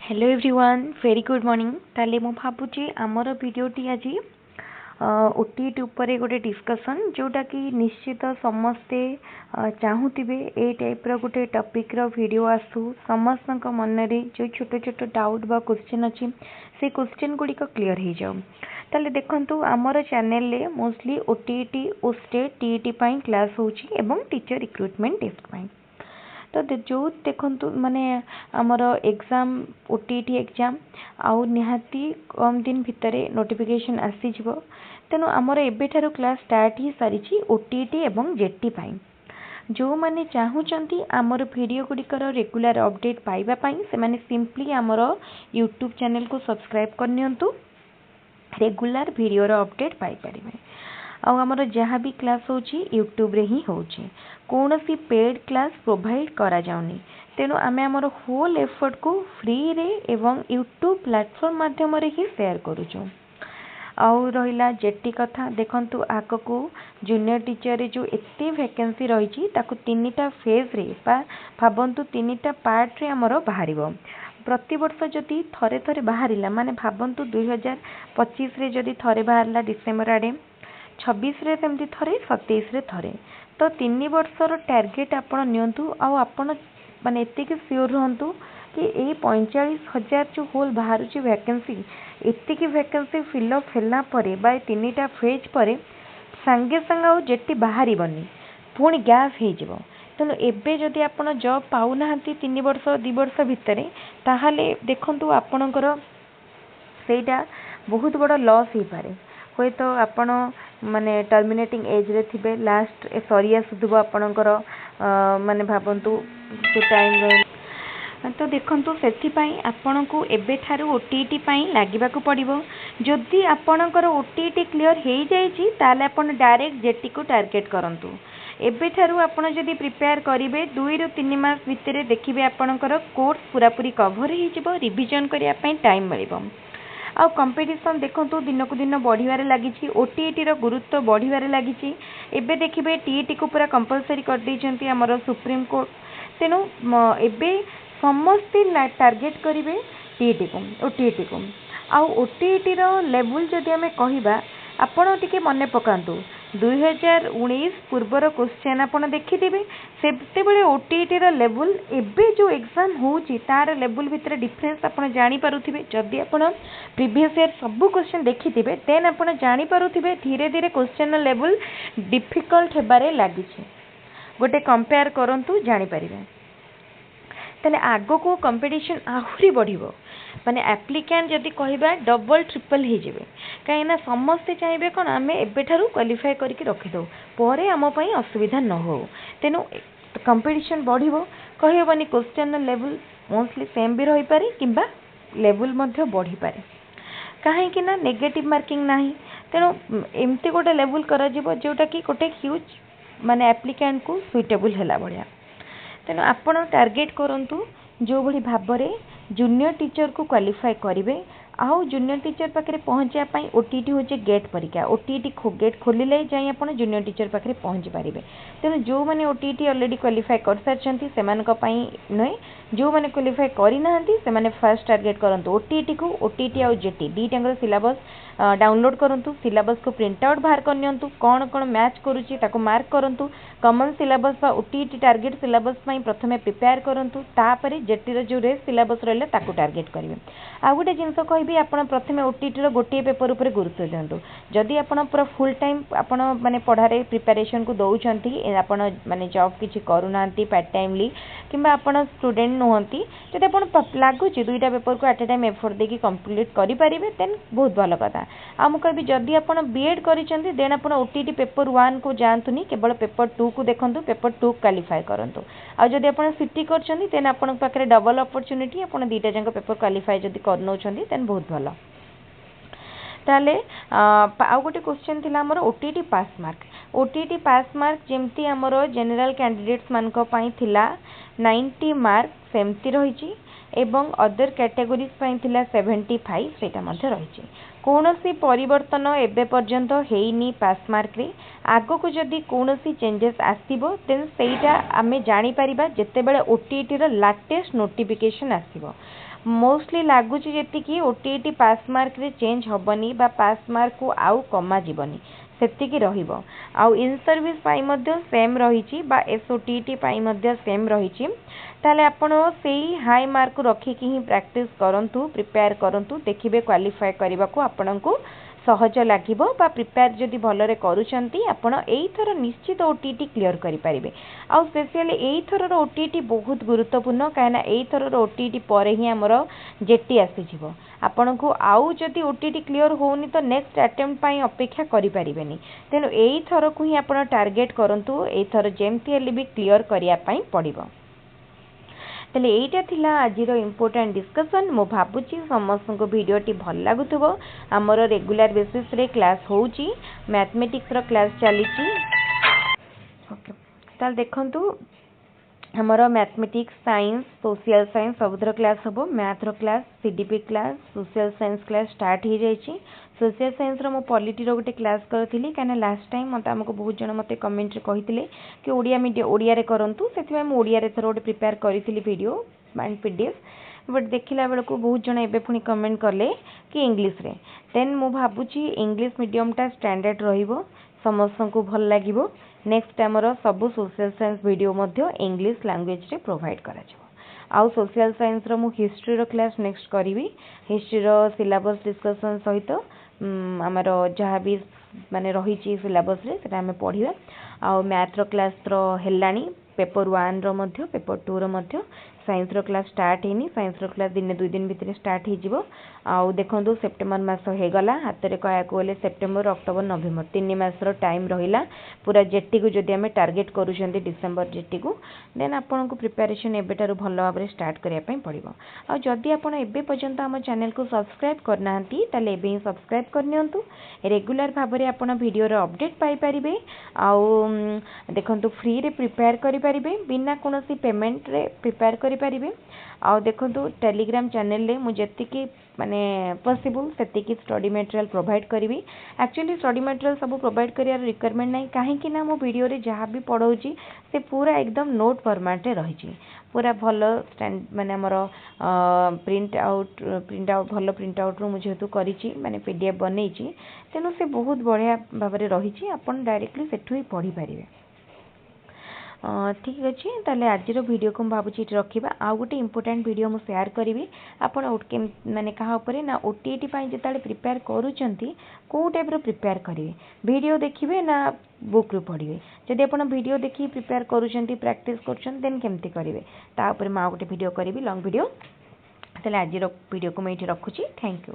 Hello everyone very good morning ताले मु भाबुची आमर भिडियोटी आज ओटीटी उपरे गोटे डिस्कशन जोटा कि निश्चित समस्ते चाहूथिबे ए टाइप रो गोटे टॉपिक रो वीडियो आसू समस्त मन रे जो छोट छोट डाउट बा क्वेश्चन अछि से क्वेश्चन गुडी को क्लियर हो जाऊ ताले देखंतु आमर चैनल ले मोस्टली ओटीटी ओ स्टेट टीईटी पई क्लास होची एवं टीचर रिक्रूटमेंट टेस्ट पई तो जो देखु माने आमर एग्जाम ओटीटी एग्जाम आउ निहाती कम दिन भितर नोटिफिकेशन आसीजिवो तेणु आमर एबेठारु क्लास स्टार्ट ही सारी ओटीटी एवं जेटी पाई जो माने चाहूचंती आमर वीडियो गुड़िकर रेगुलर अपडेट पाइबा पाई से माने सिंपली आमर यूट्यूब चैनल को सब्सक्राइब करनियंतु रेगुलर वीडियो रो अपडेट पाई परिबे आमर जहाँ भी क्लास होची यूट्यूब रे ही होची कौन सी पेड क्लास प्रोवाइड करा जाउनी तेणु आमे आमर होल एफर्ट को फ्री रे एवं यूट्यूब प्लेटफॉर्म माध्यम रे ही शेयर करूछु आउ रहिला जेटी कथा देखंतु आको को जूनियर टीचर रे जो एते वैकेंसी रही ताकू तीनटा फेज रे बा भाबंतु तीनटा पार्ट रे आमर बाहरिबो प्रति वर्ष जदि थरे थरे बाहरिला माने भाबंतु 2025 रे जदि थरे बाहरला डिसेंबर आडे 26 रे सेमती थरे 27 रे थरे तो 3 वर्षर टार्गेट आपण नियंतु आ आपण माने एते के श्योर रहंतु कि ए 45,000 जो होल बाहर ची वैकेंसी एते की वैकेंसी फिल अप होला परे बाय तीनटा फेज परे संगे संग आ जेटी बाहरी बनी पुणी गैप हे जिवो तेणु एबे जदि आपण जॉब पाउ नाहंती 3 वर्ष 2 वर्ष भितरे ताहाले देखंतु आपणकर सेटा बहुत बड़ लॉस ही पारे होय तो आपण माने टर्मिनेटिंग एज रे थिबे लास्ट सरी आसुथबो आपणकर माने भाबंतु जो टाइम तो देखंतु सेथि पई आपण को एबे थारु ओटीटी पई लागिबा को पड़िबो जदि आपणकर ओटीटी क्लियर हे जाई छि ताले आपण डायरेक्ट जेटी को टारगेट करंतु एबे थारु आपण जदि प्रिपेयर करिवे 2 रु 3 मास भितरे देखिबे आपणकर कोर्स पूरा पूरी कवर हे जिवो रिवीजन करिया पई टाइम मिलिबो आ कंपटीशन देखंतु दिन को दिन बढ़िबारे लागिछि ओटीटी रो गुरुत्व बढ़िबारे लागिछि एबे देखिबे टीईटी को पूरा कंपलसरी कर दैछंती हमर सुप्रीम कोर्ट तेनु एबे समस्त टार्गेट करिवे टीईटी को ओटीटी को आ ओटीटी रो लेवल जदि हमें कहिबा आपण टिके मने पकांतु 2019 पूर्वर क्वेश्चन आपण देखिथिबे सेते बेले ओटीटी रो लेवल एबे जो एग्जाम होची तार लेवल भितर डिफरेंस आपण जानि पारुथिबे जदि आपण प्रीवियस ईयर सब क्वेश्चन देखिथिबे देन आपण जानि पारुथिबे धीरे धीरे क्वेश्चन लेवल डिफिकल्ट हेबारे लागिछि गोटे कंपेयर करंतु जानि परिबे तले आगो को कंपटीशन आहुरी बढ़िबो माने एप्लिकेंट जदि कहिबा डबल ट्रिपल हे जेबे काइना समस्त चाहिबे कोन आमे एबेठारु क्वालिफाई करके रखि दो परे हम पई असुविधा न हो तेनु कंपटीशन बढ़िबो कहिबनी क्वेश्चन लेवल मोस्टली सेम भी रही पारे किंबा लेवल मध्ये बढ़ी पारे काहे कि ना नेगेटिव मार्किंग नाही तेनु एमती गोटे लेवल करा जिवो जोटा कि गोटे ह्यूज माने एप्लिकेंट को सुइटेबल हैला बढ़िया तेणु आपण टार्गेट करंतु जो भली भाबरे जूनियर टीचर को क्वालिफाई करिवे आउ जूनियर टीचर पाखे पहुँचा ओटीटी हूँ गेट परीक्षा ओटीटी गेट खोलिले जाई आपण जूनियर टीचर पाखे पहुँची पारे तेणु जो मैंने ओटीटी ऑलरेडी क्वालिफाई कर सारी से नुहे जो मैंने क्वालिफाई करना से फास्ट टार्गेट करंतु ओटीटी को ओटीटी आउ जेटी दीटांगर सिलेबस डाउनलोड करंतु सिलेबस को प्रिंट आउट बाहर करनियंतु कौन कौन मैच करूची ताको मार्क करंतु कॉमन सिलेबस बा ओटीटी टार्गेट सिलेबस पई प्रथमे प्रिपेयर करंतु तापरे जेटी रो जो रेस सिलेबस रहले ताको टार्गेट करिवे आ गोटे जिंस कहबी आपण प्रथमे ओटीटी रो गोटे पेपर ऊपर गुरुत्व दियंतु जदि आपण पूरा फुल टाइम आपण माने पढ़ारे प्रिपरेशन को दउचंती आपण माने जॉब किछि करूनांती पार्ट टाइमली किंबा आपण स्टूडेंट नहंती जदि आपण लागुची दुईटा पेपर को एट ए टाइम एफर्ट देकी कंप्लीट करि परिबे देन बहुत भलो कथा आ मु कहबी जदि आपण बीएड करिसंती देन आपण ओटीटी पेपर 1 को जानतुनी केवल पेपर 2 को देखंतु पेपर 2 क्वालिफाई करंतु आ जदि आपण सिटी करछंती देन आपण पाखरे डबल अपॉर्चुनिटी आपण दीटा जंक पेपर क्वालिफाई जदि करनौछंती देन बहुत भलो ताले आ गोटे क्वेश्चन थिला हमर ओटीटी पास मार्क जेमती हमर जनरल कैंडिडेट्स मान को पई थिला 90 मार्क सेमती रहिची एवं अदर कैटेगोरीज पई थिला 75 सेटा मध्ये रहिछि कोनोसी परिवर्तन एबे पर्यंत हेइनी पास मार्क रे आगो को जदी कोनोसी चेंजेस आसीबो देन सेटा आमे जानि परिबा जेतेबेले ओटीटी रो लेटेस्ट नोटिफिकेशन आसीबो मोस्टली लागुची जेति कि ओटीटी पास मार्क रे चेंज होबनी बा पास मार्क को आउ कमा जीवनी सेतिकी रहिबो आउ in service pi Madhya same रहिछि बा एसओटीटी पाई मध्य सेम रहिछि ताले आपण सेही हाई मार्क रखिकी ही प्रैक्टिस करंतु प्रिपेयर करंतु देखिबे क्वालिफाई करबा को आपनकु सहज लागिबो बा प्रिपेयर जदि भलरे करूछंती आपण एई थर निश्चित ओटीटी क्लियर करि परिबे आ स्पेशली एई थर रो ओटीटी बहुत गुरुत्वपूर्ण काहेना एई थर रो ओटीटी परे ही हमर जेटी आसी जिवो आपनकु आउ जदि ओटीटी क्लियर होउनी तो नेक्स्ट अटेम्प्ट पई अपेक्षा करि परिबेनी तेनु एई थर को ही आपण टार्गेट करंतु एई थर जेमती हेले भी क्लियर करिया पई पड़िबो तेले एइटा थिला आजिरो इम्पोर्टेंट डिस्कशन मो भाबुची समस्त को वीडियोटी भल लागुथबो हमर रेगुलर बेसिस रे क्लास होउची मैथमेटिक्स रो क्लास चलीची ओके ताल देखंतु हमर मैथमेटिक्स साइंस सोशल साइंस सबुद्र क्लास हबो मैथ रो class CDP class social science class start हो जाइछि सोशल साइंस रो मो पॉलिटी रो गोटे क्लास करथिली काना लास्ट टाइम मते हमको बहुत जण मते कमेंट रे कहिथिले कि ओडिया मीडिया ओडिया रे करंतु सेति हम ओडिया रे थरो प्रिपेयर करिथिली वीडियो एंड पीडीएफ बट देखिला बेल को बहुत जण एबे पुनी कमेंट करले कि इंग्लिश रे देन मो भाबुची इंग्लिश मीडियम टा स्टैंडर्ड रहिबो समस्त को भल लागिबो नेक्स्ट हमर सब सोशल साइंस वीडियो मध्य इंग्लिश लैंग्वेज रे प्रोवाइड करा जबो आउ सोशल साइंस रो मु हिस्ट्री रो क्लास नेक्स्ट करिवि हिस्ट्री रो सिलेबस डिस्कशन सहित हमर जहाँ भी माने रही सिलेबस रे सेटा हमें पढ़िबा आउ मैथ रो क्लास रो हेलानी पेपर 1 रो मध्य पेपर 2 रो मध्य साइंस रो क्लास स्टार्ट हेनी साइंस रो क्लास दिन 2 दिन भितर स्टार्ट हे जिवो आउ देखंतु सेप्टेम्बर मास हे गला हातरे कया कोले सेप्टेम्बर अक्टोबर नवेम्बर 3 मास रो टाइम रहिला पूरा जेटी को जदी हमें टार्गेट करूछंती डिसेंबर जेटी को देन आपन को प्रिपरेशन एबेटारु भलो भाबरे स्टार्ट करिया पई पड़िबो आ जदी आपन एबे पर्यंत हम चैनल को सब्सक्राइब करनांती ताले एबे ही सब्सक्राइब करनियंतु रेगुलर भाबरे आपन वीडियो रो अपडेट पाई परिबे आउ देखंतु फ्री रे प्रिपेयर करि परिबे बिना कोनोसी पेमेंट रे प्रिपेयर करि परिबे आउ देखंतु टेलीग्राम चैनल रे मु जति की माने पॉसिबल सेति की स्टडी मटेरियल प्रोवाइड करिवि एक्चुअली स्टडी मटेरियल सब प्रोवाइड करियार रिक्वायरमेंट नै काहे कि ना मो वीडियो रे जहां भी पढौची से पूरा एकदम नोट फॉर्मेट रे रहिची पूरा भलो स्टैंड माने हमर प्रिंट आउट भलो प्रिंट आउट रो मु जेतु करिची माने पीडीएफ बनैची तेनु से बहुत बढ़िया भाबरे रहिची अपन डायरेक्टली सेठु ही पढी परिबे ठीक अच्छे ताले आज वीडियो को भावुची रखा आउ गोटे इंपोर्टेंट वीडियो मु शेयर करी आप माने कहा ना ओटीटी जिते प्रिपेयर करूँ कौ टाइप प्रिपेयर करेंगे वीडियो देखिए ना बुक रू पढ़े जदि आप वीडियो देखिए प्रिपेयर करूँ प्रैक्टिस कर देन केमती करेंगे तापर मैं गोटे वीडियो करी लॉन्ग वीडियो ताले आज वीडियो को मैं रखुची थैंक यू।